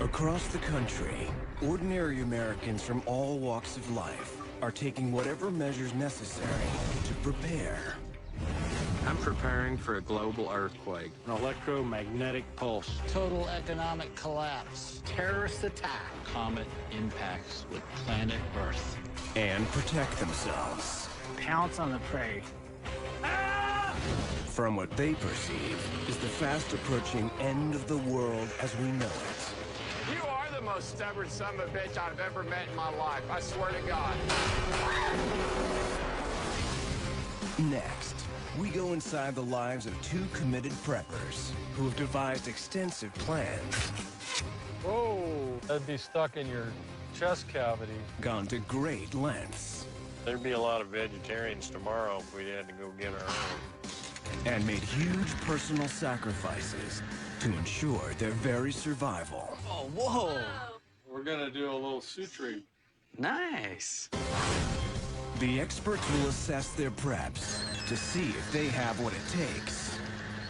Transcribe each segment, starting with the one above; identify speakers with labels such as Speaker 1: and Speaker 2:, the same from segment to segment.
Speaker 1: Across the country, ordinary Americans from all walks of life are taking whatever measures necessary to prepare.
Speaker 2: I'm preparing for a global earthquake.
Speaker 3: An electromagnetic pulse.
Speaker 4: Total economic collapse.
Speaker 3: Terrorist attack.
Speaker 4: Comet impacts with planet Earth.
Speaker 1: And protect themselves.
Speaker 3: Pounce on the prey.
Speaker 1: From what they perceive is the fast-approaching end of the world as we know it.
Speaker 5: You are the most stubborn son of a bitch I've ever met in my life. I swear to God.
Speaker 1: Next, we go inside the lives of two committed preppers who have devised extensive plans.
Speaker 6: Whoa! That'd be stuck in your chest cavity.
Speaker 1: Gone to great lengths.
Speaker 7: There'd be a lot of vegetarians tomorrow if we had to go get our own.
Speaker 1: And made huge personal sacrifices to ensure their very survival.
Speaker 4: Oh, whoa!
Speaker 6: We're gonna do a little suturing.
Speaker 2: Nice.
Speaker 1: The experts will assess their preps to see if they have what it takes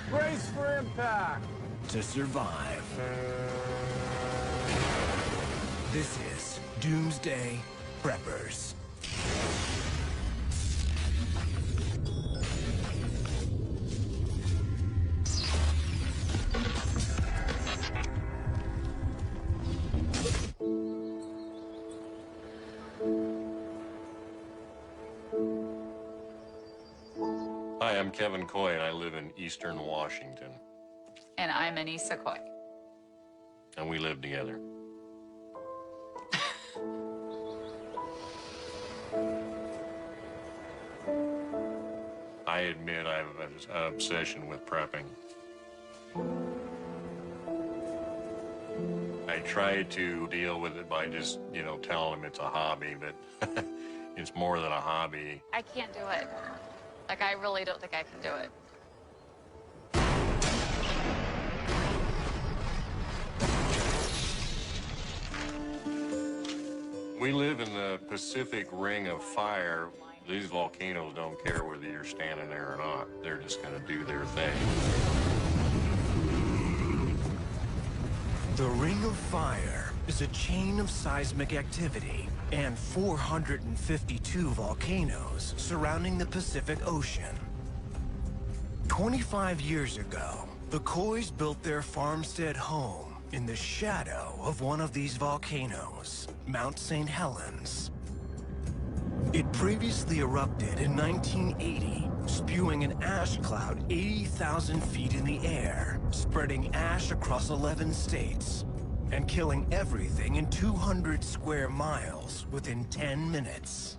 Speaker 5: Brace for impact.
Speaker 1: to survive. This is Doomsday Preppers.
Speaker 7: Hi, I'm Kevin Coy, and I live in Eastern Washington,
Speaker 8: And I'm Anissa Coy.
Speaker 7: and we live together. I admit I have an obsession with prepping. I try to deal with it by just, telling them it's a hobby, but it's more than a hobby.
Speaker 8: I can't do it. Like, I really don't think I can do it.
Speaker 7: We live in the Pacific Ring of Fire. These volcanoes don't care whether you're standing there or not. They're just going to do their thing.
Speaker 1: The Ring of Fire is a chain of seismic activity and 452 volcanoes surrounding the Pacific Ocean. 25 years ago, the Coys built their farmstead home in the shadow of one of these volcanoes, Mount St. Helens. It previously erupted in 1980, spewing an ash cloud 80,000 feet in the air, spreading ash across 11 states, and killing everything in 200 square miles within 10 minutes.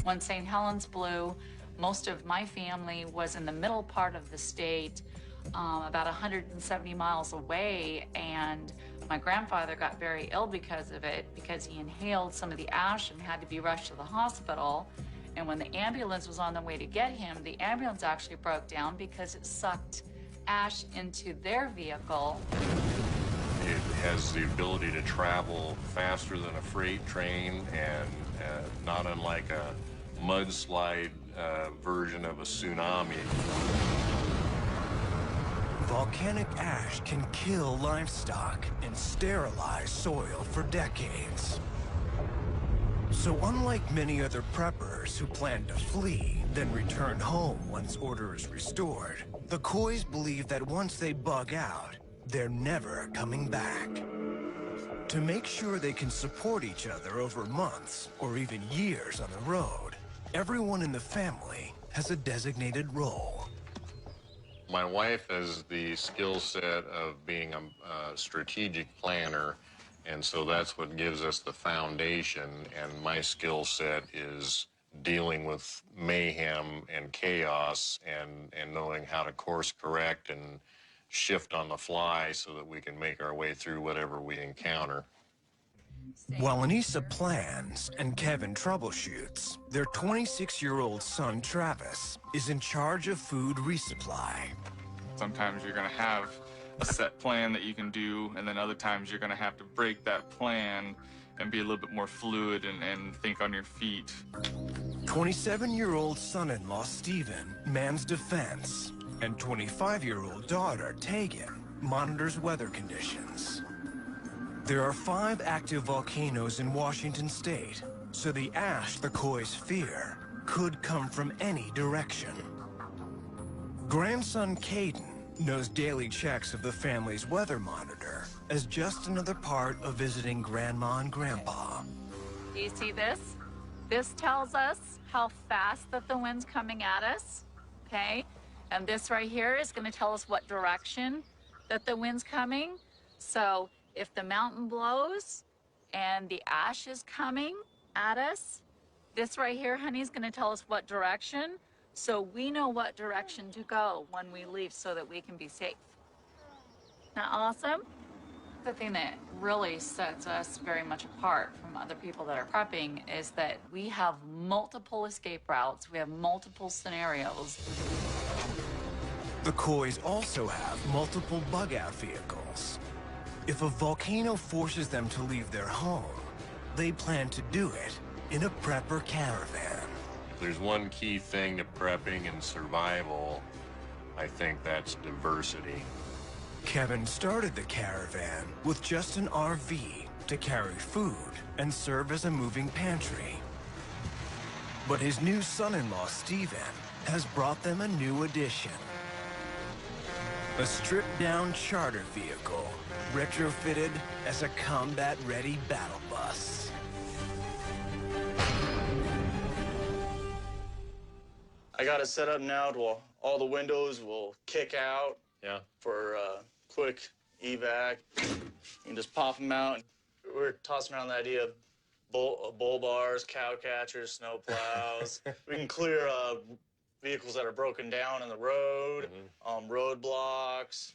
Speaker 8: When St. Helens blew, most of my family was in the middle part of the state, about 170 miles away, and my grandfather got very ill because of it, because he inhaled some of the ash and had to be rushed to the hospital. And when the ambulance was on the way to get him, the ambulance actually broke down because it sucked ash into their vehicle.
Speaker 7: It has the ability to travel faster than a freight train, and not unlike a mudslide version of a tsunami.
Speaker 1: Volcanic ash can kill livestock and sterilize soil for decades. So unlike many other preppers who plan to flee, then return home once order is restored, the Coys believe that once they bug out, they're never coming back. To make sure they can support each other over months or even years on the road, everyone in the family has a designated role.
Speaker 7: My wife has the skill set of being a strategic planner, and so that's what gives us the foundation. And my skill set is dealing with mayhem and chaos and knowing how to course correct and shift on the fly so that we can make our way through whatever we encounter.
Speaker 1: While Anissa plans and Kevin troubleshoots, their 26-year-old son, Travis, is in charge of food resupply.
Speaker 9: Sometimes you're going to have a set plan that you can do, and then other times you're going to have to break that plan and be a little bit more fluid and think on your feet.
Speaker 1: 27-year-old son-in-law, Steven, mans defense, and 25-year-old daughter, Tegan, monitors weather conditions. There are 5 active volcanoes in Washington state, so the ash the Kois fear could come from any direction. Grandson Caden knows daily checks of the family's weather monitor as just another part of visiting Grandma and Grandpa.
Speaker 8: Do you see this? This tells us how fast that the wind's coming at us, okay? And this right here is gonna tell us what direction that the wind's coming. So if the mountain blows and the ash is coming at us, this right here, honey, is gonna tell us what direction. So we know what direction to go when we leave so that we can be safe. Isn't that awesome? The thing that really sets us very much apart from other people that are prepping is that we have multiple escape routes. We have multiple scenarios.
Speaker 1: The Kois also have multiple bug-out vehicles. If a volcano forces them to leave their home, they plan to do it in a prepper caravan.
Speaker 7: If there's one key thing to prepping and survival, I think that's diversity.
Speaker 1: Kevin started the caravan with just an RV to carry food and serve as a moving pantry. But his new son-in-law, Steven, has brought them a new addition. A stripped-down charter vehicle, retrofitted as a combat-ready battle bus.
Speaker 10: I got it set up now to all the windows will kick out.
Speaker 7: Yeah.
Speaker 10: For quick evac. You can just pop them out. We're tossing around the idea of bull bars, cow catchers, snow plows. We can clear vehicles that are broken down in the road, roadblocks,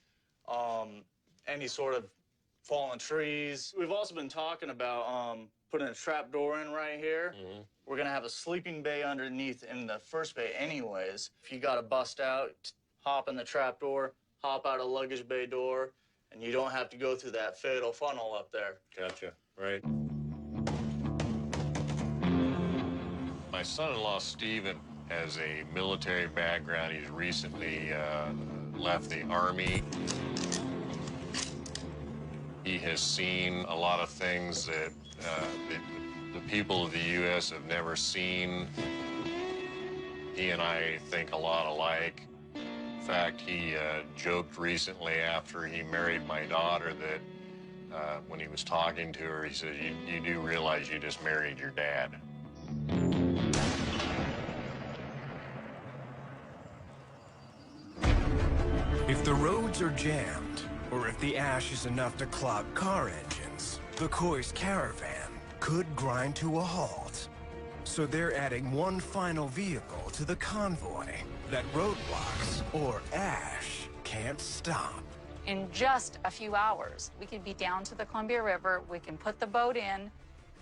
Speaker 10: any sort of fallen trees. We've also been talking about putting a trap door in right here. We're gonna have a sleeping bay underneath in the first bay anyways. If you gotta bust out, hop in the trap door, hop out a luggage bay door, and you don't have to go through that fatal funnel up there.
Speaker 7: Gotcha, right. My son-in-law, Steven, has a military background. He's recently left the Army. He has seen a lot of things that the people of the U.S. have never seen. He and I think a lot alike. In fact, he joked recently after he married my daughter that when he was talking to her, he said, you do realize you just married your dad.
Speaker 1: If the roads are jammed, or if the ash is enough to clog car engines, the Kois caravan could grind to a halt. So they're adding one final vehicle to the convoy that roadblocks or ash can't stop.
Speaker 8: In just a few hours, we could be down to the Columbia River, we can put the boat in,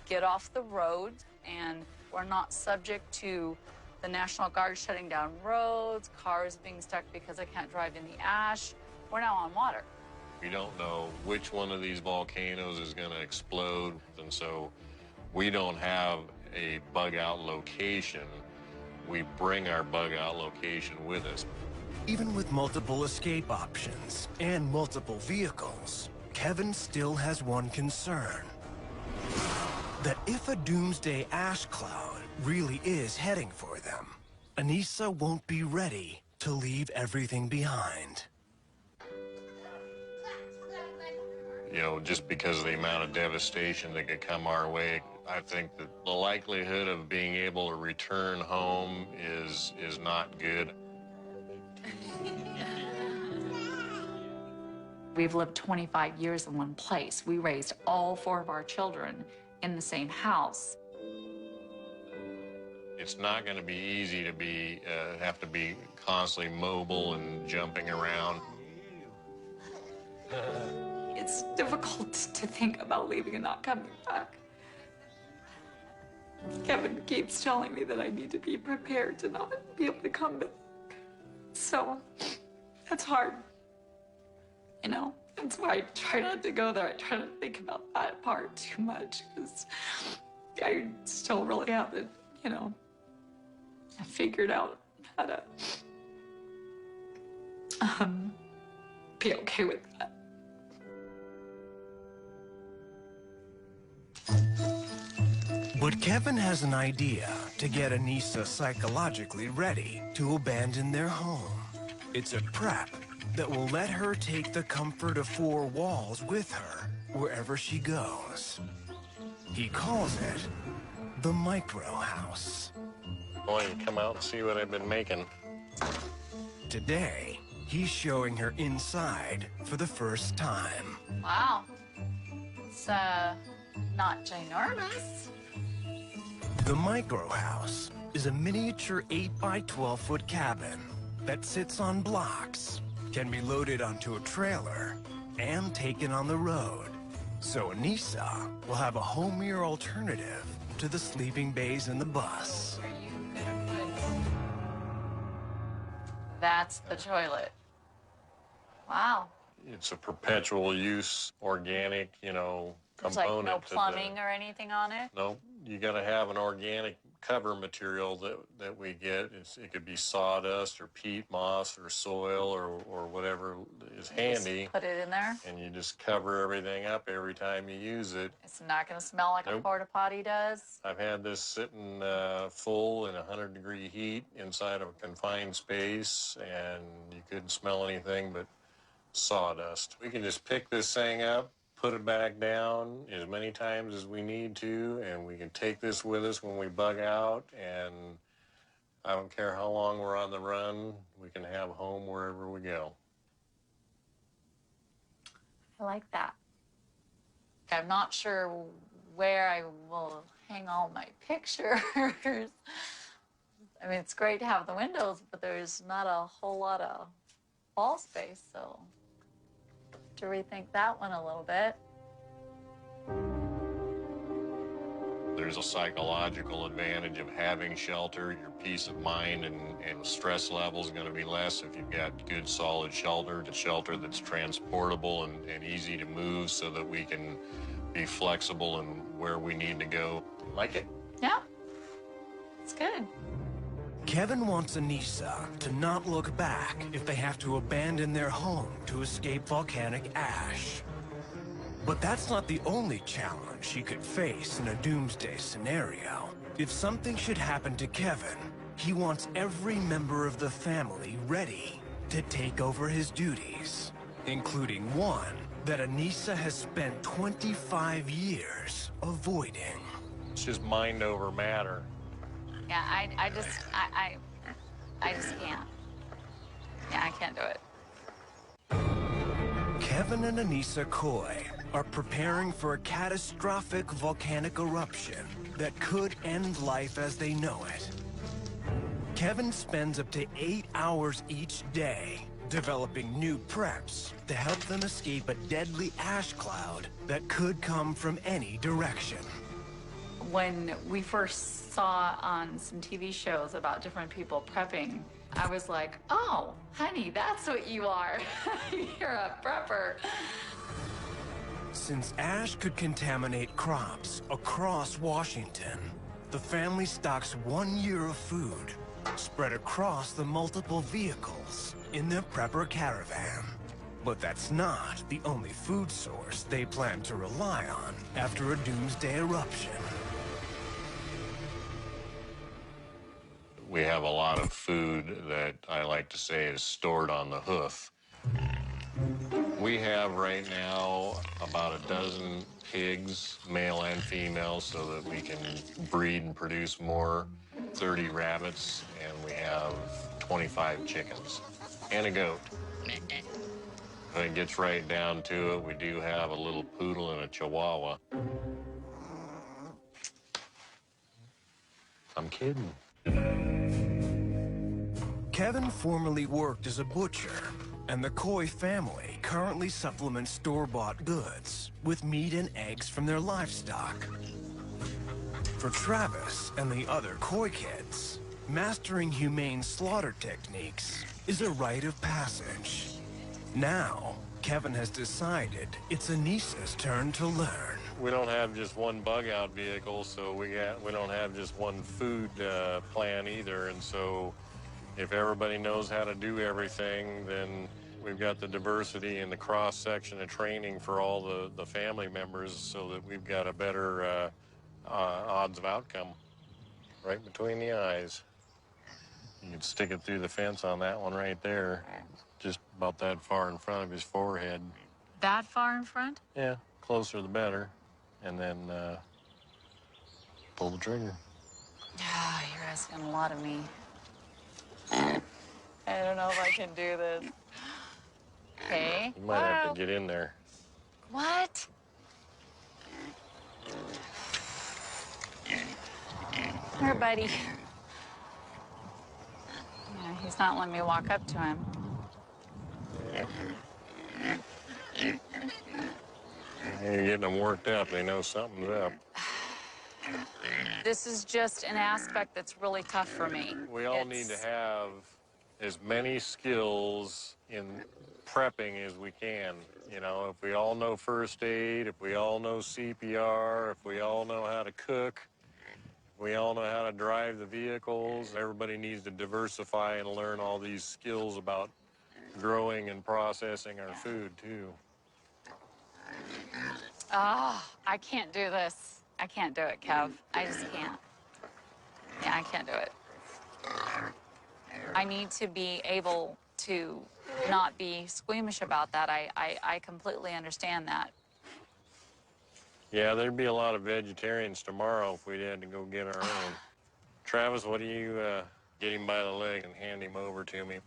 Speaker 8: get off the road, and we're not subject to the National Guard shutting down roads, cars being stuck because I can't drive in the ash. We're now on water.
Speaker 7: We don't know which one of these volcanoes is going to explode, and so we don't have a bug-out location. We bring our bug-out location with us.
Speaker 1: Even with multiple escape options and multiple vehicles, Kevin still has one concern. That if a doomsday ash cloud really is heading for them, Anissa won't be ready to leave everything behind.
Speaker 7: You know, just because of the amount of devastation that could come our way, I think that the likelihood of being able to return home is not good.
Speaker 8: We've lived 25 years in one place. We raised all 4 of our children in the same house.
Speaker 7: It's not going to be easy to be have to be constantly mobile and jumping around.
Speaker 8: It's difficult to think about leaving and not coming back. Kevin keeps telling me that I need to be prepared to not be able to come back. So, that's hard. You know, that's why I try not to go there. I try not to think about that part too much because I still really haven't, you know, figured out how to be okay with that.
Speaker 1: But Kevin has an idea to get Anissa psychologically ready to abandon their home. It's a prep that will let her take the comfort of four walls with her wherever she goes. He calls it the Micro House.
Speaker 7: Going to come out and see what I've been making.
Speaker 1: Today, he's showing her inside for the first time.
Speaker 8: Wow. It's not ginormous.
Speaker 1: The Micro House is a miniature 8 by 12 foot cabin that sits on blocks, can be loaded onto a trailer, and taken on the road. So Anissa will have a homier alternative to the sleeping bays in the bus.
Speaker 8: Are you gonna put... That's the toilet. Wow.
Speaker 7: It's a perpetual use, organic, you know,
Speaker 8: There's
Speaker 7: component.
Speaker 8: like no plumbing or anything on it?
Speaker 7: No, you got to have an organic cover material that we get. It could be sawdust or peat moss or soil or whatever is handy.
Speaker 8: Just put it in there?
Speaker 7: And you just cover everything up every time you use it.
Speaker 8: It's not going to smell like a porta potty does?
Speaker 7: I've had this sitting full in 100-degree heat inside of a confined space, and you couldn't smell anything but sawdust. We can just pick this thing up, put it back down as many times as we need to, and we can take this with us when we bug out, and I don't care how long we're on the run, we can have home wherever we go.
Speaker 8: I like that. I'm not sure where I will hang all my pictures. I mean, it's great to have the windows, but there's not a whole lot of wall space, so to rethink that one a little bit.
Speaker 7: There's a psychological advantage of having shelter. Your peace of mind and stress level is going to be less if you've got good, solid shelter. The shelter that's transportable and easy to move so that we can be flexible in where we need to go. Like it?
Speaker 8: Yeah, it's good.
Speaker 1: Kevin wants Anissa to not look back if they have to abandon their home to escape volcanic ash. But that's not the only challenge she could face in a doomsday scenario. If something should happen to Kevin, he wants every member of the family ready to take over his duties, including one that Anissa has spent 25 years avoiding.
Speaker 7: It's just mind over matter.
Speaker 8: Yeah, I just can't. Yeah, I can't do it.
Speaker 1: Kevin and Anissa Coy are preparing for a catastrophic volcanic eruption that could end life as they know it. Kevin spends up to 8 hours each day developing new preps to help them escape a deadly ash cloud that could come from any direction.
Speaker 8: When we first saw on some TV shows about different people prepping, I was like, oh, honey, that's what you are. You're a prepper.
Speaker 1: Since ash could contaminate crops across Washington, the family stocks 1 year of food spread across the multiple vehicles in their prepper caravan. But that's not the only food source they plan to rely on after a doomsday eruption.
Speaker 7: We have a lot of food that I like to say is stored on the hoof. We have right now about a dozen pigs, male and female, so that we can breed and produce more, 30 rabbits, and we have 25 chickens, and a goat. When it gets right down to it, we do have a little poodle and a chihuahua. I'm kidding.
Speaker 1: Kevin formerly worked as a butcher, and the Coy family currently supplements store-bought goods with meat and eggs from their livestock. For Travis and the other Coy kids, mastering humane slaughter techniques is a rite of passage. Now, Kevin has decided it's Anissa's turn to learn.
Speaker 7: We don't have just one bug-out vehicle, so we don't have just one food plan either, and so if everybody knows how to do everything, then we've got the diversity and the cross-section of training for all the family members so that we've got a better odds of outcome. Right between the eyes. You can stick it through the fence on that one right there. Just about that far in front of his forehead.
Speaker 8: That far in front?
Speaker 7: Yeah, closer the better. And then pull the trigger.
Speaker 8: You're asking a lot of me. I don't know if I can do this. Okay.
Speaker 7: You might have to get in there.
Speaker 8: What? Here, buddy. Yeah, he's not letting me walk up to him.
Speaker 7: You're getting them worked up. They know something's up.
Speaker 8: This is just an aspect that's really tough for me.
Speaker 7: We all need to have as many skills in prepping as we can. You know, if we all know first aid, if we all know CPR, if we all know how to cook, if we all know how to drive the vehicles, everybody needs to diversify and learn all these skills about growing and processing our food, too.
Speaker 8: I can't do this. I can't do it, Kev. I just can't. Yeah, I can't do it. I need to be able to not be squeamish about that. I completely understand that.
Speaker 7: Yeah, there'd be a lot of vegetarians tomorrow if we had to go get our own. Travis, what do you get him by the leg and hand him over to me?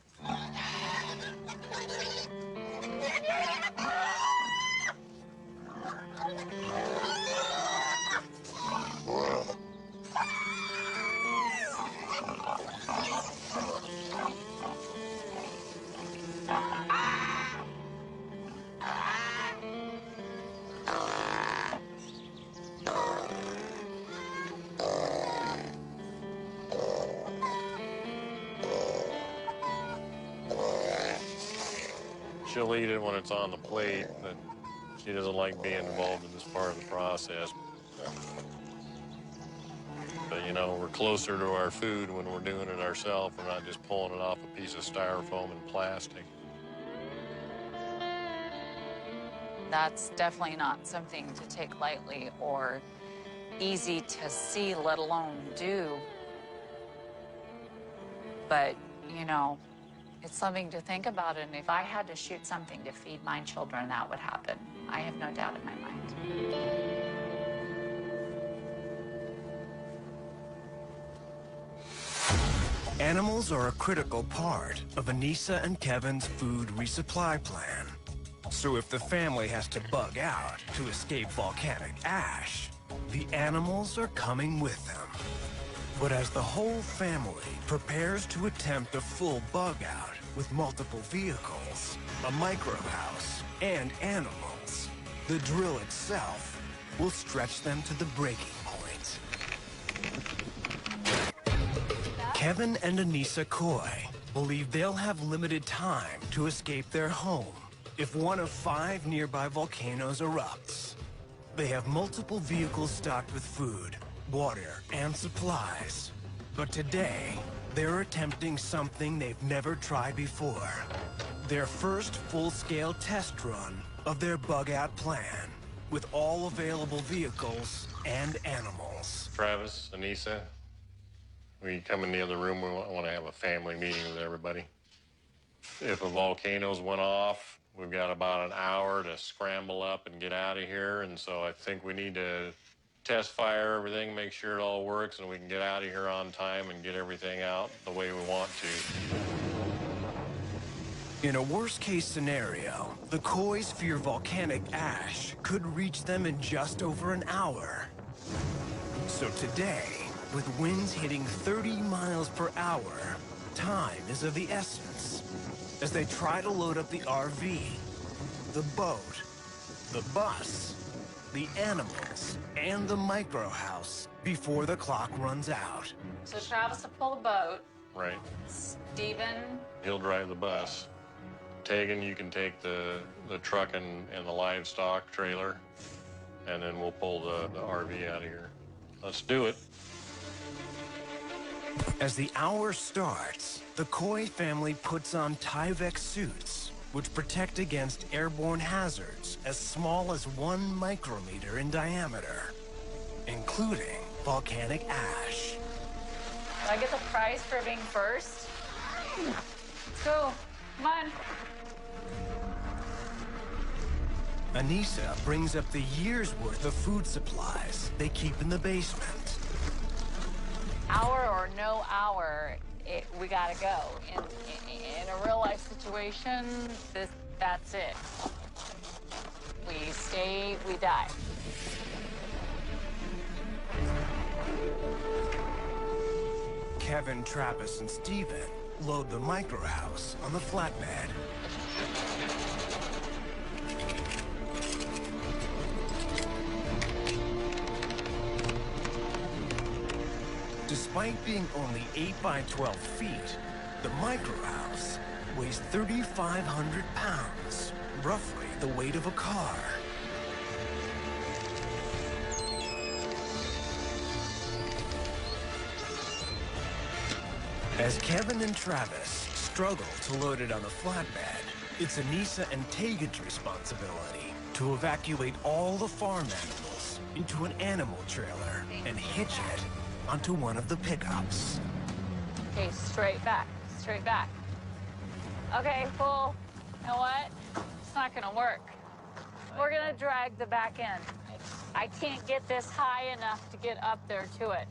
Speaker 7: She'll eat it when it's on the plate, but she doesn't like being involved in this part of the process. But, you know, we're closer to our food when we're doing it ourselves. We're not just pulling it off a piece of styrofoam and plastic.
Speaker 8: That's definitely not something to take lightly or easy to see, let alone do. But, you know, it's something to think about, and if I had to shoot something to feed my children, that would happen. I have no doubt in my mind.
Speaker 1: Animals are a critical part of Anissa and Kevin's food resupply plan. So if the family has to bug out to escape volcanic ash, the animals are coming with them. But as the whole family prepares to attempt a full bug out with multiple vehicles, a micro house, and animals, the drill itself will stretch them to the breaking point. Kevin and Anissa Coy believe they'll have limited time to escape their home if one of 5 nearby volcanoes erupts. They have multiple vehicles stocked with food, water, and supplies. But today, they're attempting something they've never tried before. Their first full-scale test run of their bug-out plan, with all available vehicles and animals.
Speaker 7: Travis, Anissa, will you come in the other room? We want to have a family meeting with everybody. If the volcanoes went off, we've got about an hour to scramble up and get out of here, and so I think we need to test fire everything, make sure it all works, and we can get out of here on time and get everything out the way we want to.
Speaker 1: In a worst-case scenario, the Coys fear volcanic ash could reach them in just over an hour. So today, with winds hitting 30 miles per hour, time is of the essence as they try to load up the RV, the boat, the bus, the animals, and the micro house before the clock runs out.
Speaker 8: So Travis will pull the boat.
Speaker 7: Right.
Speaker 8: Stephen?
Speaker 7: He'll drive the bus. Tegan, you can take the truck and the livestock trailer, and then we'll pull the RV out of here. Let's do it.
Speaker 1: As the hour starts, the Coy family puts on Tyvek suits, which protect against airborne hazards as small as 1 micrometer in diameter, including volcanic ash.
Speaker 8: Do I get the prize for being first? Let's go. Come on.
Speaker 1: Anissa brings up the year's worth of food supplies they keep in the basement.
Speaker 8: Hour or no hour, we gotta go. In a real life situation, that's it. We stay, we die.
Speaker 1: Kevin, Travis, and Steven load the microhouse on the flatbed. Despite being only 8 by 12 feet, the microhouse weighs 3,500 pounds, roughly the weight of a car. As Kevin and Travis struggle to load it on the flatbed, it's Anissa and Tegan's responsibility to evacuate all the farm animals into an animal trailer and hitch it onto one of the pickups.
Speaker 8: Okay, straight back, straight back. Okay, well, you know what? It's not gonna work. We're gonna drag the back end. I can't get this high enough to get up there to it.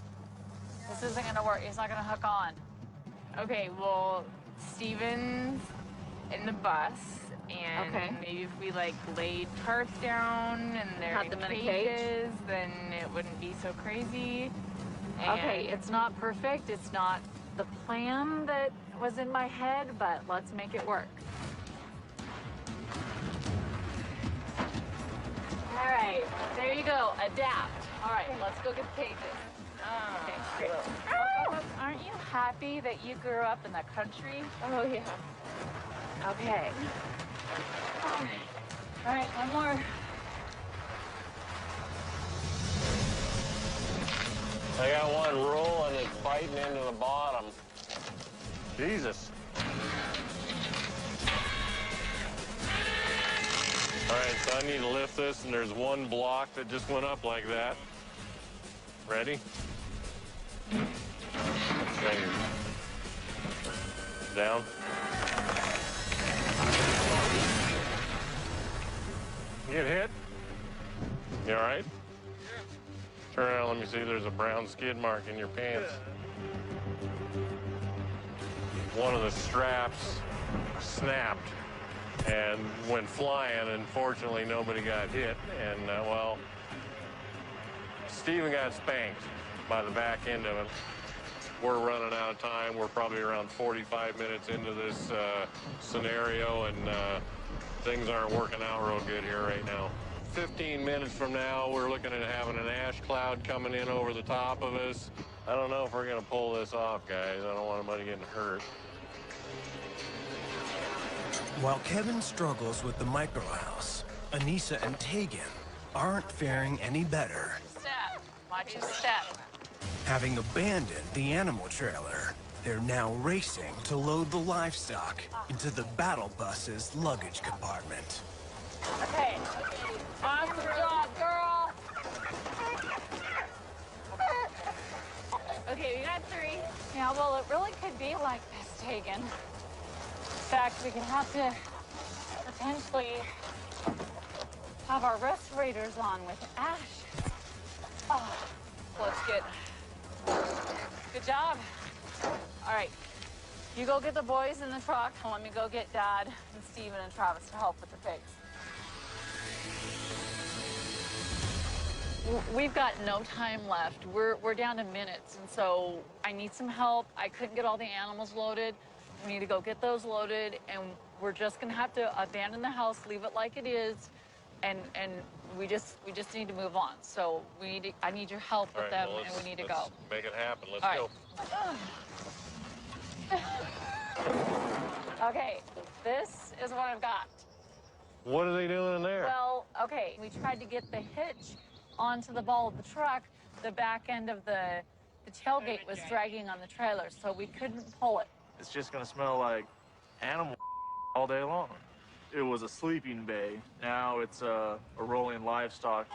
Speaker 8: This isn't gonna work. It's not gonna hook on.
Speaker 11: Okay, well, Steven's in the bus, and
Speaker 8: Okay.
Speaker 11: maybe if we like laid tarps down and they're
Speaker 8: Had
Speaker 11: in
Speaker 8: them in a cage?
Speaker 11: cages, then it wouldn't be so crazy.
Speaker 8: Okay,
Speaker 11: And-
Speaker 8: it's not perfect. It's not the plan that was in my head, but let's make it work. All right, there you go. Adapt. All right, let's go get the cages. Okay, great. Aren't you happy that you grew up in the country?
Speaker 11: Oh yeah.
Speaker 8: Okay. All right, one more.
Speaker 6: I got one rolling, it's biting into the bottom. Jesus. All right, so I need to lift this, and there's one block that just went up like that. Ready? Okay. Down. You get hit? You all right? Turn around, let me see. There's a brown skid mark in your pants. One of the straps snapped and went flying. Unfortunately, nobody got hit. And, well, Steven got spanked by the back end of it. We're running out of time. We're probably around 45 minutes into this scenario, and things aren't working out real good here right now. 15 minutes from now, we're looking at having an ash cloud coming in over the top of us. I don't know if we're gonna pull this off, guys. I don't want anybody getting hurt.
Speaker 1: While Kevin struggles with the microhouse, Anissa and Tegan aren't faring any better.
Speaker 8: Step. Watch your step.
Speaker 1: Having abandoned the animal trailer, they're now racing to load the livestock into the battle bus's luggage compartment.
Speaker 8: Okay. Awesome job, girl. Okay, we got 3. Yeah, well, it really could be like this, Tegan. In fact, we could have to potentially have our respirators on with ash. Oh, let's get. Good job. All right, you go get the boys in the truck, and let me go get Dad and Steven and Travis to help with the pigs. We've got no time left. We're down to minutes, and so I need some help. I couldn't get all the animals loaded. We need to go get those loaded, and we're just gonna have to abandon the house, leave it like it is, and we just need to move on. So I need your help
Speaker 6: All
Speaker 8: with
Speaker 6: right,
Speaker 8: them,
Speaker 6: well,
Speaker 8: and we need to
Speaker 6: let's
Speaker 8: go.
Speaker 6: make it happen. Let's
Speaker 8: All right.
Speaker 6: go.
Speaker 8: Okay, this is what I've got.
Speaker 6: What are they doing in there?
Speaker 8: Well, okay, we tried to get the hitch onto the ball of the truck. The back end of the tailgate was dragging on the trailer, so we couldn't pull it.
Speaker 10: It's just gonna smell like animal all day long. It was a sleeping bay. Now it's a rolling livestock,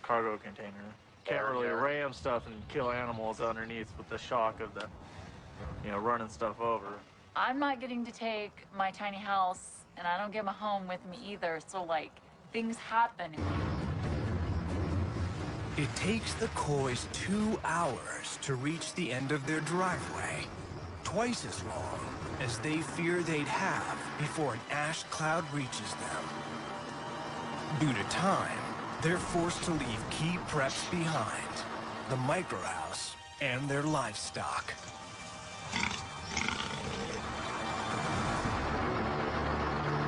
Speaker 10: cargo container. can't really ram stuff and kill animals underneath with the shock of the, running stuff over.
Speaker 8: I'm not getting to take my tiny house, and I don't get my home with me either, so, like, things happen.
Speaker 1: It takes the Coys 2 hours to reach the end of their driveway, twice as long as they fear they'd have before an ash cloud reaches them. Due to time, they're forced to leave key preps behind, the microhouse and their livestock.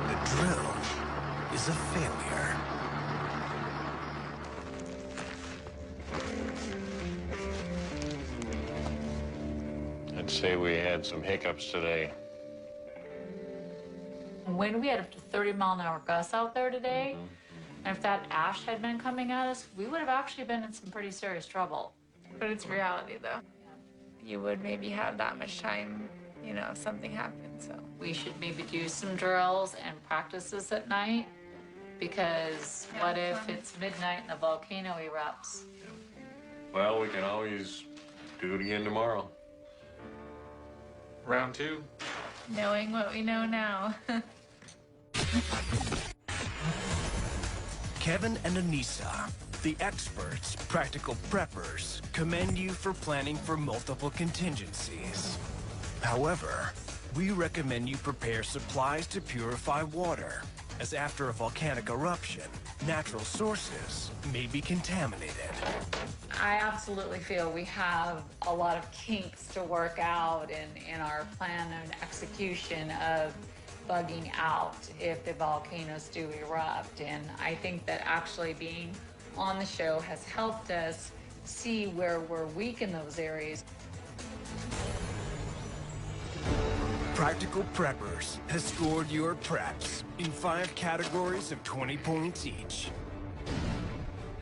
Speaker 1: The drill is a failure.
Speaker 7: I'd say we had some hiccups today.
Speaker 8: When we had up to 30-mile-an-hour gusts out there today, and if that ash had been coming at us, we would have actually been in some pretty serious trouble.
Speaker 11: But it's reality, though. You would maybe have that much time, if something happened, so.
Speaker 8: We should maybe do some drills and practices at night, because what if it's midnight and the volcano erupts?
Speaker 7: Well, we can always do it again tomorrow.
Speaker 9: Round 2.
Speaker 11: Knowing what we know now.
Speaker 1: Kevin and Anissa, the experts, practical preppers, commend you for planning for multiple contingencies. However, we recommend you prepare supplies to purify water, as after a volcanic eruption, natural sources may be contaminated.
Speaker 8: I absolutely feel we have a lot of kinks to work out in our plan and execution of bugging out if the volcanoes do erupt. And I think that actually being on the show has helped us see where we're weak in those areas.
Speaker 1: Practical Preppers has scored your preps in 5 categories of 20 points each.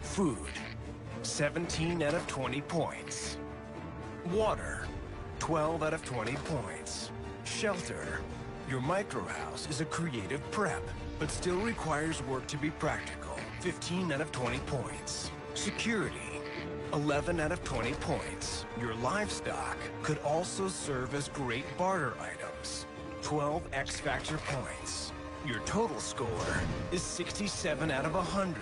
Speaker 1: Food, 17 out of 20 points. Water, 12 out of 20 points. Shelter, your microhouse is a creative prep, but still requires work to be practical, 15 out of 20 points. Security, 11 out of 20 points. Your livestock could also serve as great barter items, 12 X Factor points. Your total score is 67 out of 100.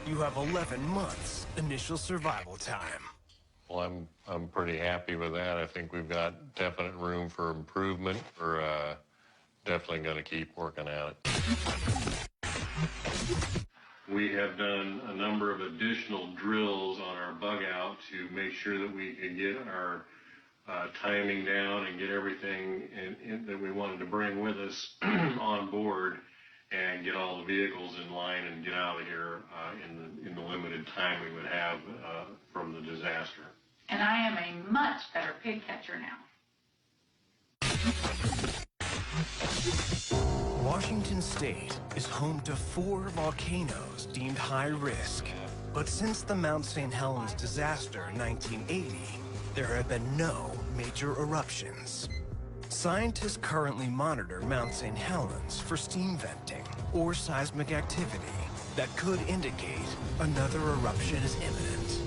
Speaker 1: You have 11 months initial survival time.
Speaker 7: Well, I'm pretty happy with that. I think we've got definite room for improvement. We're definitely going to keep working at it. We have done a number of additional drills on our bug out to make sure that we can get our timing down and get everything that we wanted to bring with us on board and get all the vehicles in line and get out of here in the limited time we would have from the disaster.
Speaker 8: And I am a much better pig catcher now.
Speaker 1: Washington State is home to 4 volcanoes deemed high risk. But since the Mount St. Helens disaster in 1980, there have been no major eruptions. Scientists currently monitor Mount St. Helens for steam venting or seismic activity that could indicate another eruption is imminent.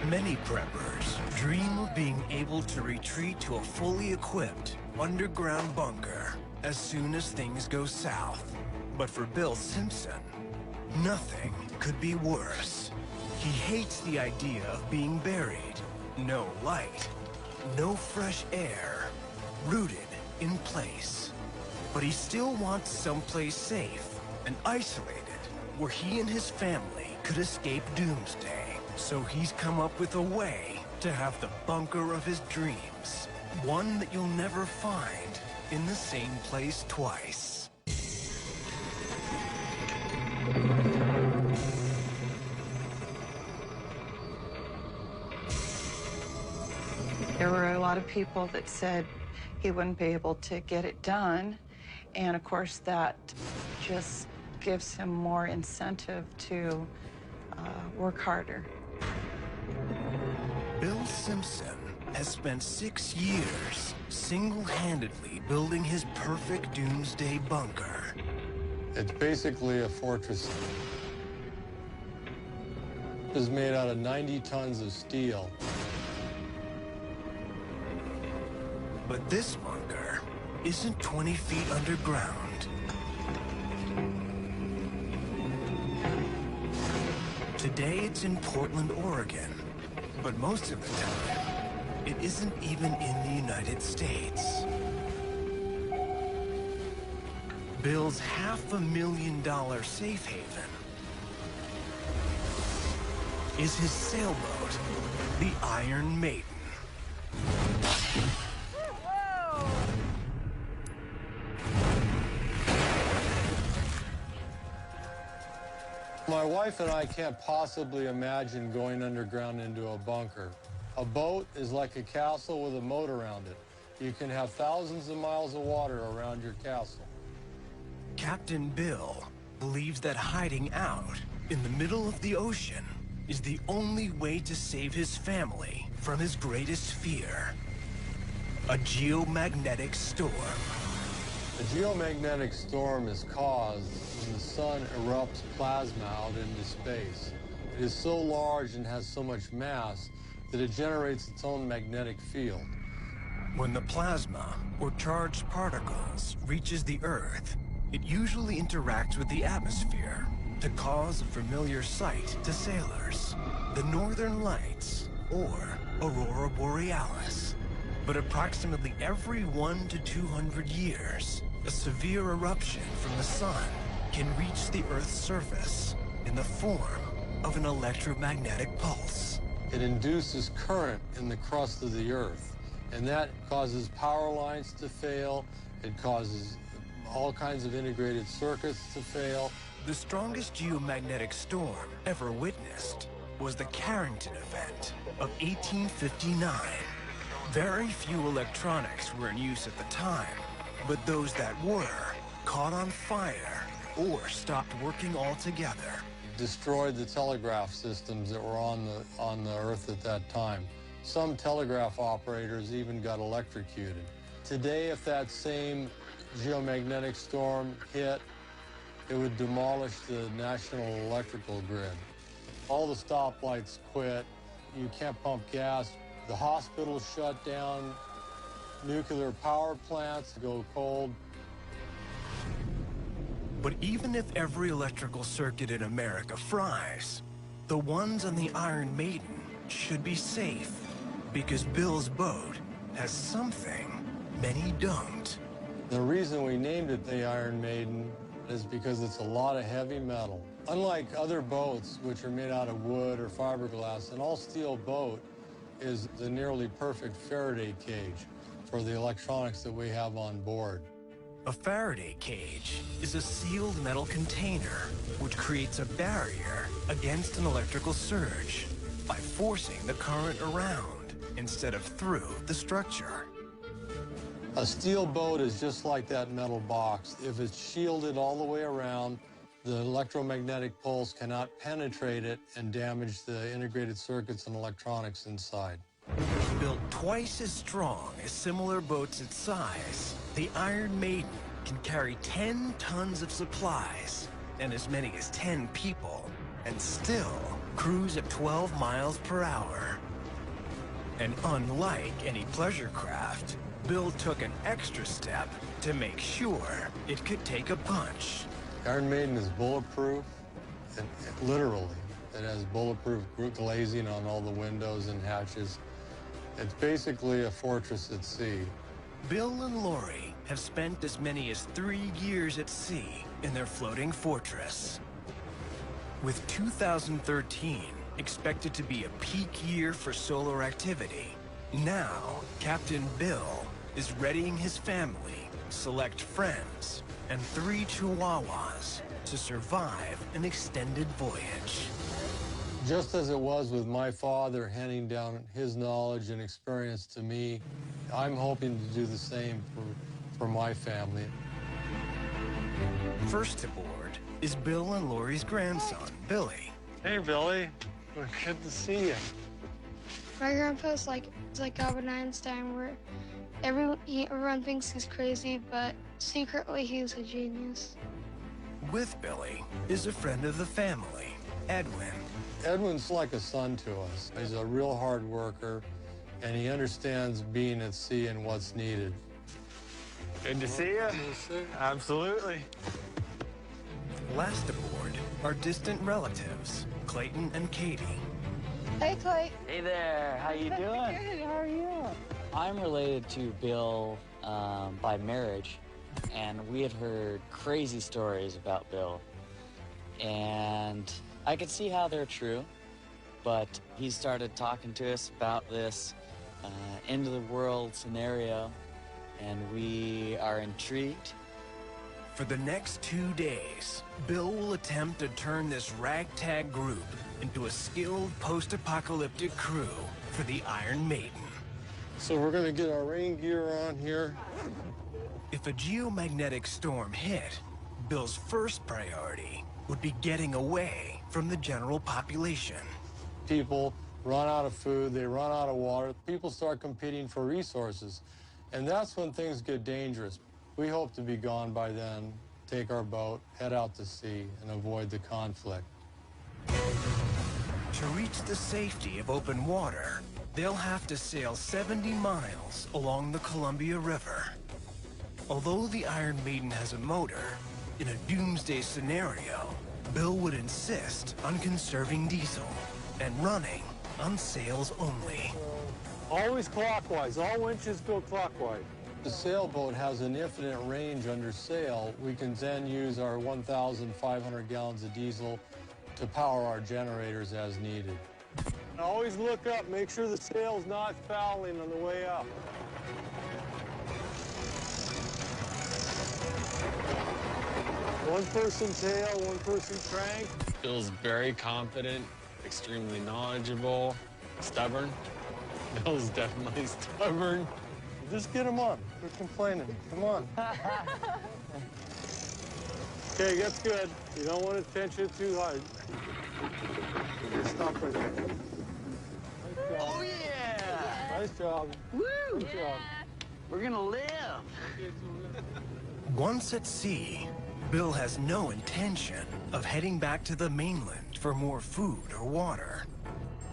Speaker 1: Many preppers dream of being able to retreat to a fully equipped underground bunker as soon as things go south. But for Bill Simpson, nothing could be worse. He hates the idea of being buried. No light, no fresh air, rooted in place. But he still wants someplace safe and isolated where he and his family could escape doomsday. So he's come up with a way to have the bunker of his dreams. One that you'll never find in the same place twice.
Speaker 12: There were a lot of people that said he wouldn't be able to get it done. And of course, that just gives him more incentive to work harder.
Speaker 1: Bill Simpson has spent 6 years single-handedly building his perfect doomsday bunker.
Speaker 13: It's basically a fortress is made out of 90 tons of steel.
Speaker 1: But this bunker isn't 20 feet underground. Today it's in Portland, Oregon, but most of the time, it isn't even in the United States. Bill's $500,000 safe haven is his sailboat, the Iron Maiden.
Speaker 13: My wife and I can't possibly imagine going underground into a bunker. A boat is like a castle with a moat around it. You can have thousands of miles of water around your castle.
Speaker 1: Captain Bill believes that hiding out in the middle of the ocean is the only way to save his family from his greatest fear: a geomagnetic storm.
Speaker 13: A geomagnetic storm is caused when the sun erupts plasma out into space. It is so large and has so much mass that it generates its own magnetic field.
Speaker 1: When the plasma, or charged particles, reaches the Earth, it usually interacts with the atmosphere to cause a familiar sight to sailors: the Northern Lights, or Aurora Borealis. But approximately every 100 to 200 years, a severe eruption from the sun can reach the Earth's surface in the form of an electromagnetic pulse.
Speaker 13: It induces current in the crust of the Earth, and that causes power lines to fail. It causes all kinds of integrated circuits to fail.
Speaker 1: The strongest geomagnetic storm ever witnessed was the Carrington event of 1859. Very few electronics were in use at the time, but those that were caught on fire or stopped working altogether.
Speaker 13: Destroyed the telegraph systems that were on the Earth at that time. Some telegraph operators even got electrocuted. Today, if that same geomagnetic storm hit, it would demolish the national electrical grid. All the stoplights quit. You can't pump gas. The hospitals shut down. Nuclear power plants go cold.
Speaker 1: But even if every electrical circuit in America fries, the ones on the Iron Maiden should be safe, because Bill's boat has something many don't.
Speaker 13: The reason we named it the Iron Maiden is because it's a lot of heavy metal. Unlike other boats, which are made out of wood or fiberglass, an all-steel boat is the nearly perfect Faraday cage for the electronics that we have on board.
Speaker 1: A Faraday cage is a sealed metal container which creates a barrier against an electrical surge by forcing the current around instead of through the structure.
Speaker 13: A steel boat is just like that metal box. If it's shielded all the way around, the electromagnetic pulse cannot penetrate it and damage the integrated circuits and electronics inside.
Speaker 1: Built twice as strong as similar boats its size, the Iron Maiden can carry 10 tons of supplies and as many as 10 people, and still cruise at 12 miles per hour. And unlike any pleasure craft, Bill took an extra step to make sure it could take a punch.
Speaker 13: Iron Maiden is bulletproof, and literally. It has bulletproof glazing on all the windows and hatches. It's basically a fortress at sea.
Speaker 1: Bill and Lori have spent as many as 3 years at sea in their floating fortress. With 2013 expected to be a peak year for solar activity, now Captain Bill is readying his family, select friends, and 3 chihuahuas to survive an extended voyage.
Speaker 13: Just as it was with my father handing down his knowledge and experience to me, I'm hoping to do the same for my family.
Speaker 1: First aboard is Bill and Lori's grandson, Billy.
Speaker 13: Hey, Billy. Good to see you.
Speaker 14: My grandpa's like Albert Einstein, where everyone thinks he's crazy, but secretly he's a genius.
Speaker 1: With Billy is a friend of the family, Edwin.
Speaker 13: Edwin's like a son to us. He's a real hard worker, and he understands being at sea and what's needed.
Speaker 3: Good to see you. Absolutely.
Speaker 1: Last aboard are distant relatives, Clayton and Katie.
Speaker 14: Hey, Clay.
Speaker 15: Hey there, how you doing?
Speaker 14: Good, how are you?
Speaker 15: I'm related to Bill by marriage, and we had heard crazy stories about Bill. And I could see how they're true, but he started talking to us about this end of the world scenario, and we are intrigued.
Speaker 1: For the next 2 days, Bill will attempt to turn this ragtag group into a skilled post-apocalyptic crew for the Iron Maiden.
Speaker 13: So we're gonna get our rain gear on here.
Speaker 1: If a geomagnetic storm hit, Bill's first priority would be getting away from the general population.
Speaker 13: People run out of food, they run out of water, people start competing for resources, and that's when things get dangerous. We hope to be gone by then, take our boat, head out to sea, and avoid the conflict.
Speaker 1: To reach the safety of open water, they'll have to sail 70 miles along the Columbia River. Although the Iron Maiden has a motor, in a doomsday scenario, Bill would insist on conserving diesel and running on sails only.
Speaker 13: Always clockwise, all winches go clockwise. The sailboat has an infinite range under sail. We can then use our 1,500 gallons of diesel to power our generators as needed. Always look up, make sure the sail's not fouling on the way up. One person tail, one person crank.
Speaker 2: Bill's very confident, extremely knowledgeable, stubborn. Bill's definitely stubborn.
Speaker 13: Just get him on. Quit complaining. Come on. Okay, that's good. You don't want to tension it too hard. Stop right there. Nice job.
Speaker 15: Oh, yeah!
Speaker 13: Nice job.
Speaker 15: Woo!
Speaker 13: Good job.
Speaker 15: We're gonna live.
Speaker 1: Once at sea, Bill has no intention of heading back to the mainland for more food or water.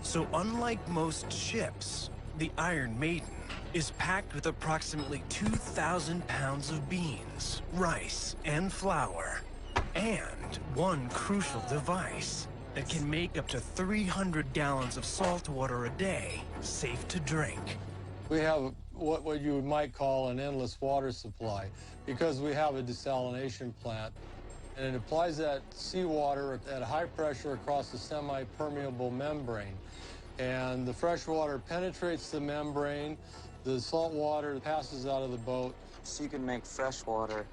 Speaker 1: So unlike most ships, the Iron Maiden is packed with approximately 2,000 pounds of beans, rice, and flour, and one crucial device that can make up to 300 gallons of salt water a day safe to drink.
Speaker 13: We have what you might call an endless water supply because we have a desalination plant, and it applies that seawater at high pressure across a semi-permeable membrane. And the fresh water penetrates the membrane, the salt water passes out of the boat.
Speaker 15: So you can make fresh water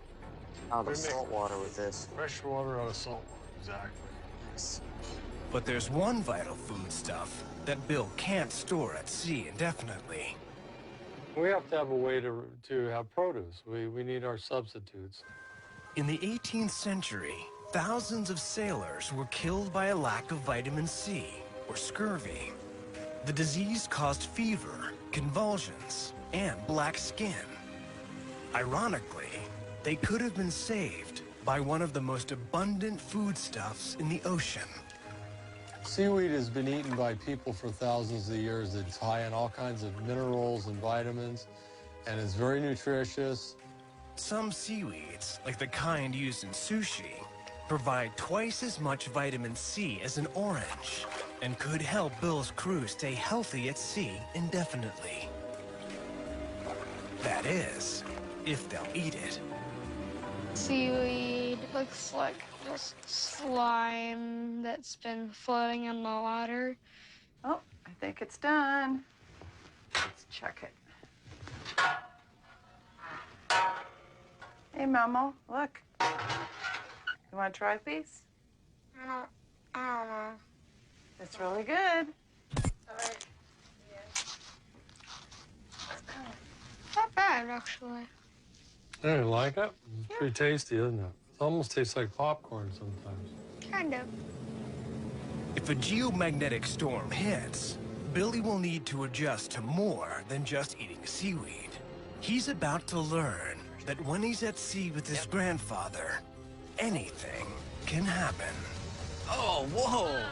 Speaker 15: out of salt water with this.
Speaker 13: Fresh water out of salt water, exactly.
Speaker 15: Nice.
Speaker 1: But there's one vital foodstuff that Bill can't store at sea indefinitely.
Speaker 13: We have to have a way to have produce. We need our substitutes.
Speaker 1: In the 18th century, thousands of sailors were killed by a lack of vitamin C, or scurvy. The disease caused fever, convulsions, and black skin. Ironically, they could have been saved by one of the most abundant foodstuffs in the ocean.
Speaker 13: Seaweed has been eaten by people for thousands of years. It's high in all kinds of minerals and vitamins, and it's very nutritious.
Speaker 1: Some seaweeds, like the kind used in sushi, provide twice as much vitamin C as an orange and could help Bill's crew stay healthy at sea indefinitely. That is, if they'll eat it.
Speaker 14: Seaweed looks like just slime that's been floating in the water.
Speaker 12: Oh, I think it's done. Let's check it. Hey, Momo, look. You want to try a piece?
Speaker 14: I don't know.
Speaker 12: It's really good.
Speaker 14: Not bad, actually.
Speaker 13: Hey, you like it? It's pretty tasty, isn't it? It almost tastes like popcorn sometimes.
Speaker 14: Kind of.
Speaker 1: If a geomagnetic storm hits, Billy will need to adjust to more than just eating seaweed. He's about to learn that when he's at sea with his grandfather, anything can happen.
Speaker 4: Oh, whoa!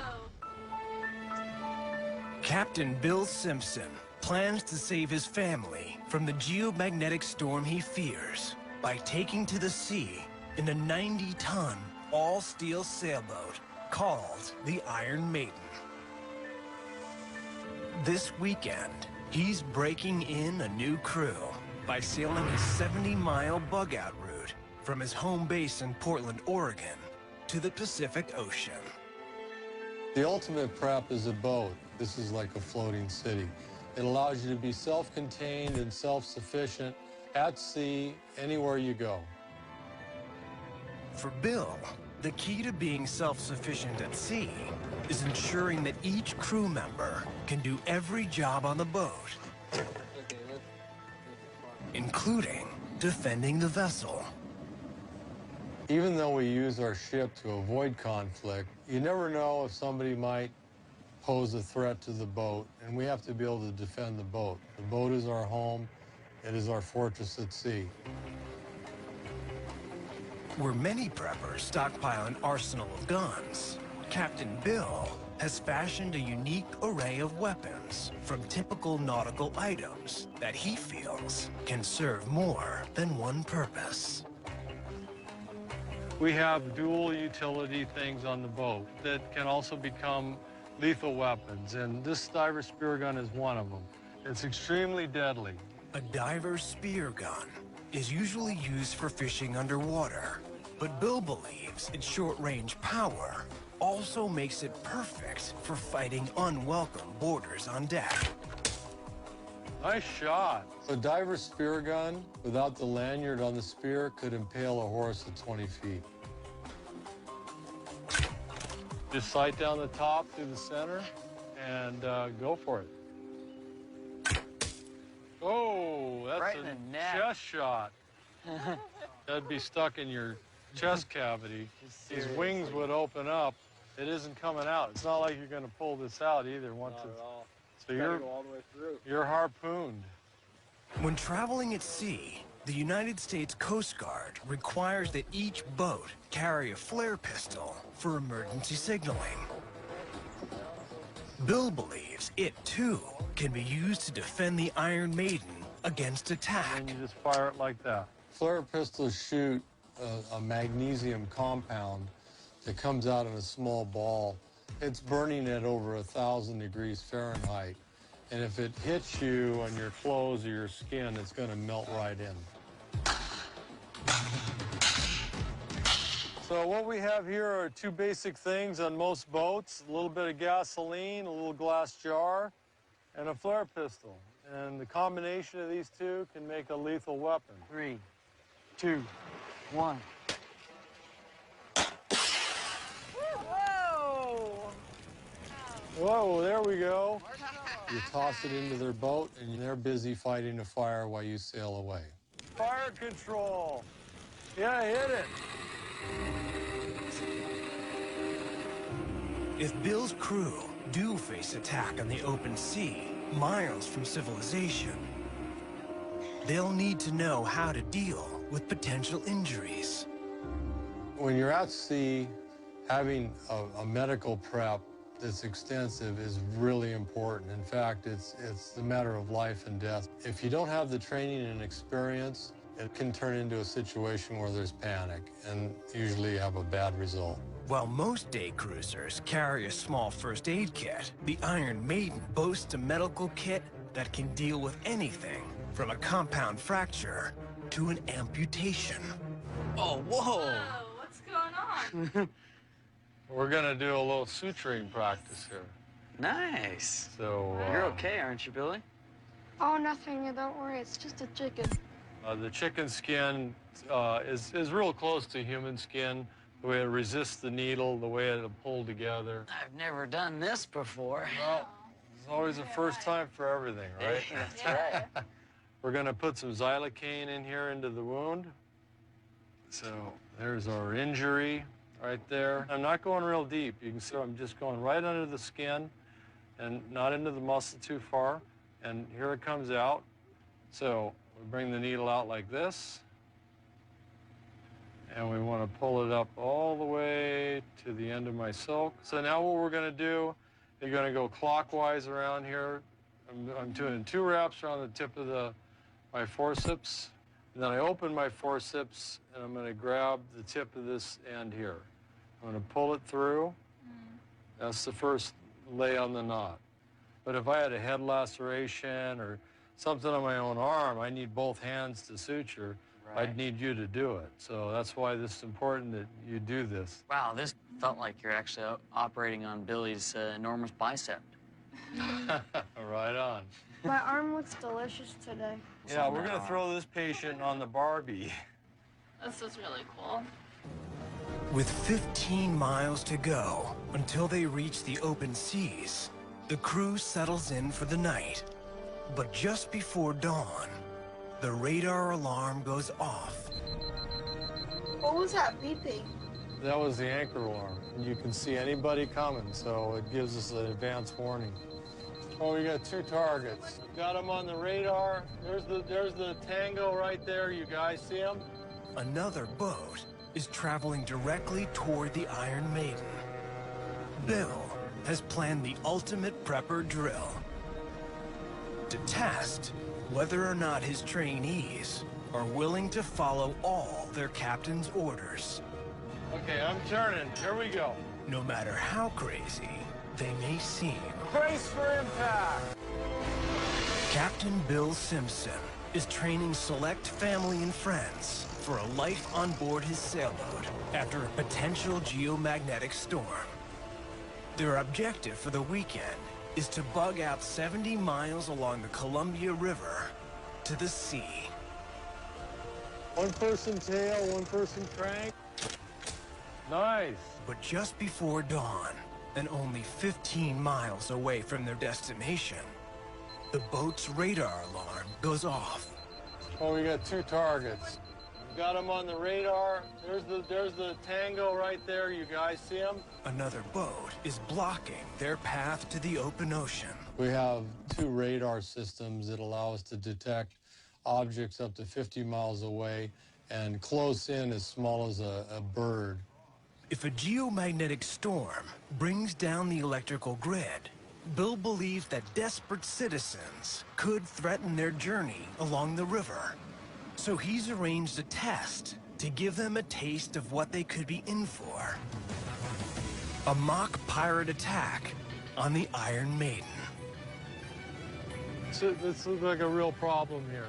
Speaker 1: Captain Bill Simpson plans to save his family from the geomagnetic storm he fears by taking to the sea in a 90-ton all-steel sailboat called the Iron Maiden. This weekend, he's breaking in a new crew by sailing a 70-mile bug-out route from his home base in Portland, Oregon, to the Pacific Ocean.
Speaker 13: The ultimate prep is a boat. This is like a floating city. It allows you to be self-contained and self-sufficient at sea, anywhere you go.
Speaker 1: For Bill, the key to being self-sufficient at sea is ensuring that each crew member can do every job on the boat, including defending the vessel.
Speaker 13: Even though we use our ship to avoid conflict, you never know if somebody might pose a threat to the boat, and we have to be able to defend the boat. The boat is our home. It is our fortress at sea.
Speaker 1: Where many preppers stockpile an arsenal of guns, Captain Bill has fashioned a unique array of weapons from typical nautical items that he feels can serve more than one purpose.
Speaker 13: We have dual utility things on the boat that can also become lethal weapons, and this diver spear gun is one of them. It's extremely deadly.
Speaker 1: A diver's spear gun is usually used for fishing underwater, but Bill believes its short-range power also makes it perfect for fighting unwelcome boarders on deck.
Speaker 13: Nice shot. A diver's spear gun without the lanyard on the spear could impale a horse at 20 feet. Just sight down the top through the center and go for it. Oh, that's
Speaker 15: right
Speaker 13: a
Speaker 15: in the neck.
Speaker 13: chest shot. That'd be stuck in your chest cavity. These wings would open up. It isn't coming out. It's not like you're going to pull this out either. Once
Speaker 3: Not
Speaker 13: it's,
Speaker 3: at all.
Speaker 13: so
Speaker 3: Gotta go all the way through.
Speaker 13: you're harpooned.
Speaker 1: When traveling at sea, the United States Coast Guard requires that each boat carry a flare pistol for emergency signaling. Bill believes it, too, can be used to defend the Iron Maiden against attack.
Speaker 13: And you just fire it like that. Flare pistols shoot a magnesium compound that comes out in a small ball. It's burning at over 1,000 degrees Fahrenheit. And if it hits you on your clothes or your skin, it's going to melt right in. So what we have here are two basic things on most boats: a little bit of gasoline, a little glass jar, and a flare pistol. And the combination of these two can make a lethal weapon.
Speaker 15: 3, 2, 1.
Speaker 11: Whoa!
Speaker 13: Whoa, there we go. You toss it into their boat, and they're busy fighting a fire while you sail away. Fire control. Yeah, hit it.
Speaker 1: If Bill's crew do face attack on the open sea, miles from civilization, they'll need to know how to deal with potential injuries.
Speaker 13: When you're at sea, having a medical prep that's extensive is really important. In fact, it's a matter of life and death. If you don't have the training and experience, it can turn into a situation where there's panic, and usually you have a bad result.
Speaker 1: While most day cruisers carry a small first aid kit, the Iron Maiden boasts a medical kit that can deal with anything from a compound fracture to an amputation.
Speaker 15: Oh, whoa!
Speaker 11: Whoa, what's going on?
Speaker 13: We're gonna do a little suturing practice here.
Speaker 15: Nice.
Speaker 13: So
Speaker 15: You're okay, aren't you, Billy?
Speaker 14: Oh, nothing. Don't worry. It's just a chicken.
Speaker 13: The chicken skin is real close to human skin. The way it resists the needle, the way it'll pull together.
Speaker 15: I've never done this before.
Speaker 13: Well, it's always a first time for everything, right?
Speaker 15: That's right.
Speaker 13: We're gonna put some xylocaine in here into the wound. So there's our injury right there. I'm not going real deep. You can see I'm just going right under the skin and not into the muscle too far. And here it comes out. So we bring the needle out like this. And we want to pull it up all the way to to the end of my silk. So now what we're going to do, you're going to go clockwise around here. I'm doing 2 wraps around the tip of my forceps. And then I open my forceps, and I'm going to grab the tip of this end here. I'm going to pull it through. That's the first lay on the knot. But if I had a head laceration or something on my own arm, I need both hands to suture.
Speaker 15: Right.
Speaker 13: I'd need you to do it. So that's why this is important that you do this.
Speaker 15: Wow, this felt like you're actually operating on Billy's enormous bicep.
Speaker 13: Right on.
Speaker 14: My arm looks delicious today.
Speaker 13: Yeah, we're going to throw this patient on the Barbie.
Speaker 11: This is really cool.
Speaker 1: With 15 miles to go until they reach the open seas, the crew settles in for the night. But just before dawn, the radar alarm goes off.
Speaker 14: What was that beeping?
Speaker 13: That was the anchor alarm. You can see anybody coming, so it gives us an advance warning. Oh, we got 2 targets. Got them on the radar. There's the Tango right there. You guys see them?
Speaker 1: Another boat is traveling directly toward the Iron Maiden. Bill has planned the ultimate prepper drill to test whether or not his trainees are willing to follow all their captain's orders.
Speaker 13: Okay, I'm turning. Here we go.
Speaker 1: No matter how crazy they may seem.
Speaker 3: Brace for impact.
Speaker 1: Captain Bill Simpson is training select family and friends for a life on board his sailboat after a potential geomagnetic storm. Their objective for the weekend is to bug out 70 miles along the Columbia River to the sea.
Speaker 13: 1 person tail, 1 person crank. Nice.
Speaker 1: But just before dawn, and only 15 miles away from their destination, the boat's radar alarm goes off.
Speaker 13: Oh, we got 2 targets. Got them on the radar. There's the Tango right there. You guys see them?
Speaker 1: Another boat is blocking their path to the open ocean.
Speaker 13: We have 2 radar systems that allow us to detect objects up to 50 miles away and close in as small as a bird.
Speaker 1: If a geomagnetic storm brings down the electrical grid, Bill believes that desperate citizens could threaten their journey along the river. So he's arranged a test to give them a taste of what they could be in for. A mock pirate attack on the Iron Maiden.
Speaker 13: So this looks like a real problem here.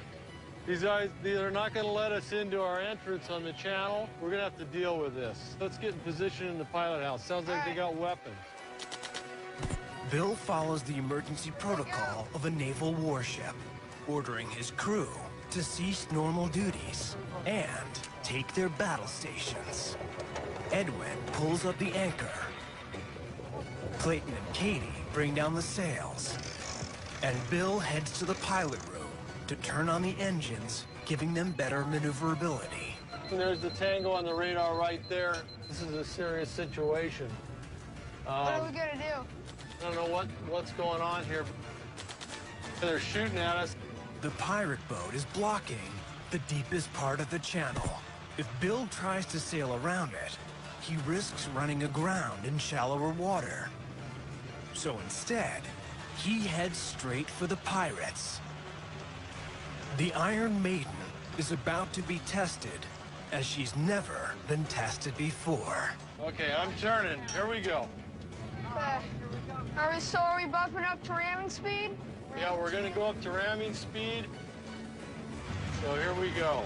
Speaker 13: These guys, they're not going to let us into our entrance on the channel. We're going to have to deal with this. Let's get in position in the pilot house. Sounds like they got weapons.
Speaker 1: Bill follows the emergency protocol of a naval warship, ordering his crew to cease normal duties and take their battle stations. Edwin pulls up the anchor. Clayton and Katie bring down the sails. And Bill heads to the pilot room to turn on the engines, giving them better maneuverability.
Speaker 13: And there's the Tango on the radar right there. This is a serious situation.
Speaker 14: What are we gonna do?
Speaker 13: I don't know what's going on here. They're shooting at us.
Speaker 1: The pirate boat is blocking the deepest part of the channel. If Bill tries to sail around it, he risks running aground in shallower water. So instead, he heads straight for the pirates. The Iron Maiden is about to be tested as she's never been tested before.
Speaker 13: Okay, I'm turning. Here we go.
Speaker 14: Are we bumping up to ramming speed?
Speaker 13: Yeah, we're going to go up to ramming speed. So here we go.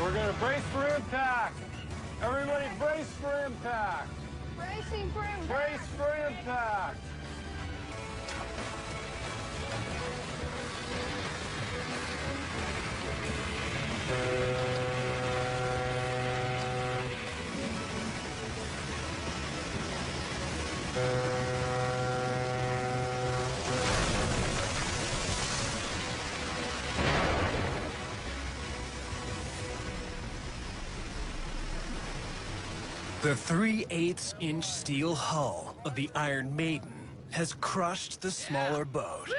Speaker 13: We're going to brace for impact. Everybody brace for impact.
Speaker 14: Bracing for impact.
Speaker 13: Brace for impact.
Speaker 1: The 3/8-inch steel hull of the Iron Maiden has crushed the smaller boat.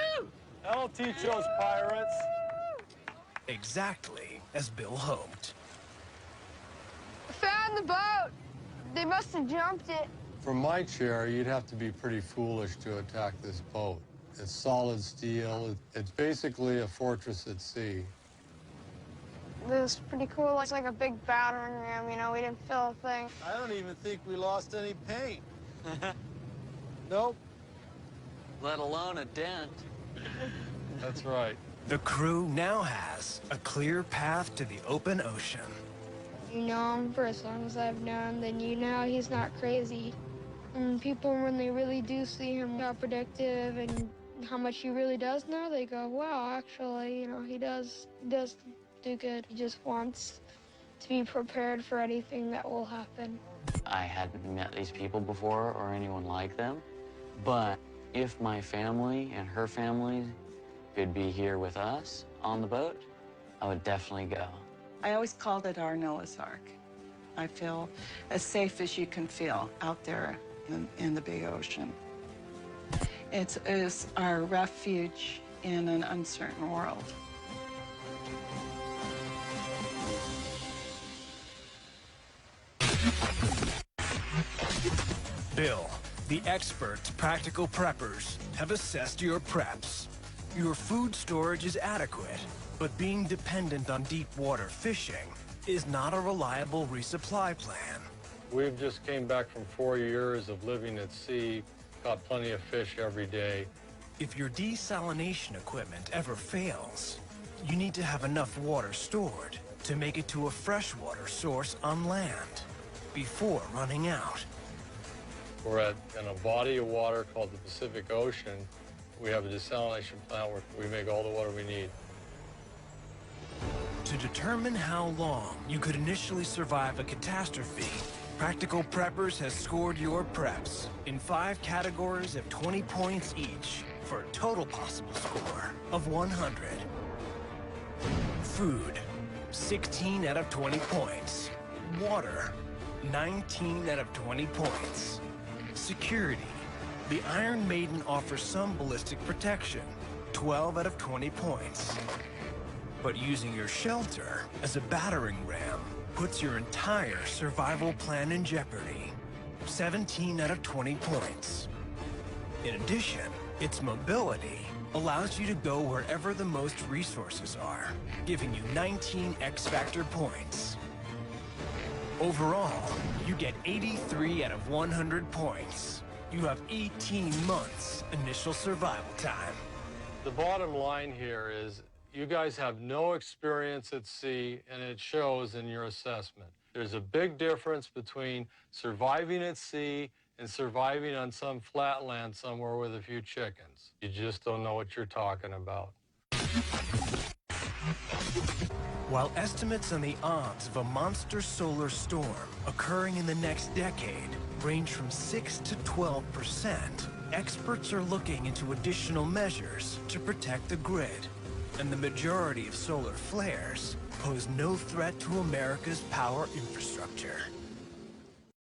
Speaker 13: That'll teach those pirates.
Speaker 1: Exactly as Bill hoped.
Speaker 14: the boat. They must have jumped it.
Speaker 13: From my chair, you'd have to be pretty foolish to attack this boat. It's solid steel. It's basically a fortress at sea.
Speaker 14: It was pretty cool. It's like a big battering ram, you know, we didn't feel a thing.
Speaker 16: I don't even think we lost any paint. Nope.
Speaker 15: Let alone a dent.
Speaker 13: That's right.
Speaker 1: The crew now has a clear path to the open ocean.
Speaker 14: You know him for as long as I've known, then you know he's not crazy. And people, when they really do see him, how predictive and how much he really does know, they go, wow, actually, you know, he does do good. He just wants to be prepared for anything that will happen.
Speaker 15: I hadn't met these people before or anyone like them, but if my family and her family could be here with us on the boat, I would definitely go.
Speaker 12: I always called it our Noah's Ark. I feel as safe as you can feel out there in the big ocean. It is our refuge in an uncertain world.
Speaker 1: Bill, the expert practical preppers, have assessed your preps. Your food storage is adequate, but being dependent on deep water fishing is not a reliable resupply plan.
Speaker 13: We've just came back from 4 years of living at sea, caught plenty of fish every day.
Speaker 1: If your desalination equipment ever fails, you need to have enough water stored to make it to a freshwater source on land before running out.
Speaker 13: We're in a body of water called the Pacific Ocean. We have a desalination plant where we make all the water we need.
Speaker 1: To determine how long you could initially survive a catastrophe, Practical Preppers has scored your preps in 5 categories of 20 points each for a total possible score of 100. Food, 16 out of 20 points. Water, 19 out of 20 points. Security, the Iron Maiden offers some ballistic protection, 12 out of 20 points. But using your shelter as a battering ram puts your entire survival plan in jeopardy, 17 out of 20 points. In addition, its mobility allows you to go wherever the most resources are, giving you 19 X-Factor points. Overall, you get 83 out of 100 points. You have 18 months initial survival time.
Speaker 13: The bottom line here is you guys have no experience at sea, and it shows in your assessment. There's a big difference between surviving at sea and surviving on some flat land somewhere with a few chickens. You just don't know what you're talking about.
Speaker 1: While estimates on the odds of a monster solar storm occurring in the next decade range from 6 to 12%, experts are looking into additional measures to protect the grid. And the majority of solar flares pose no threat to America's power infrastructure.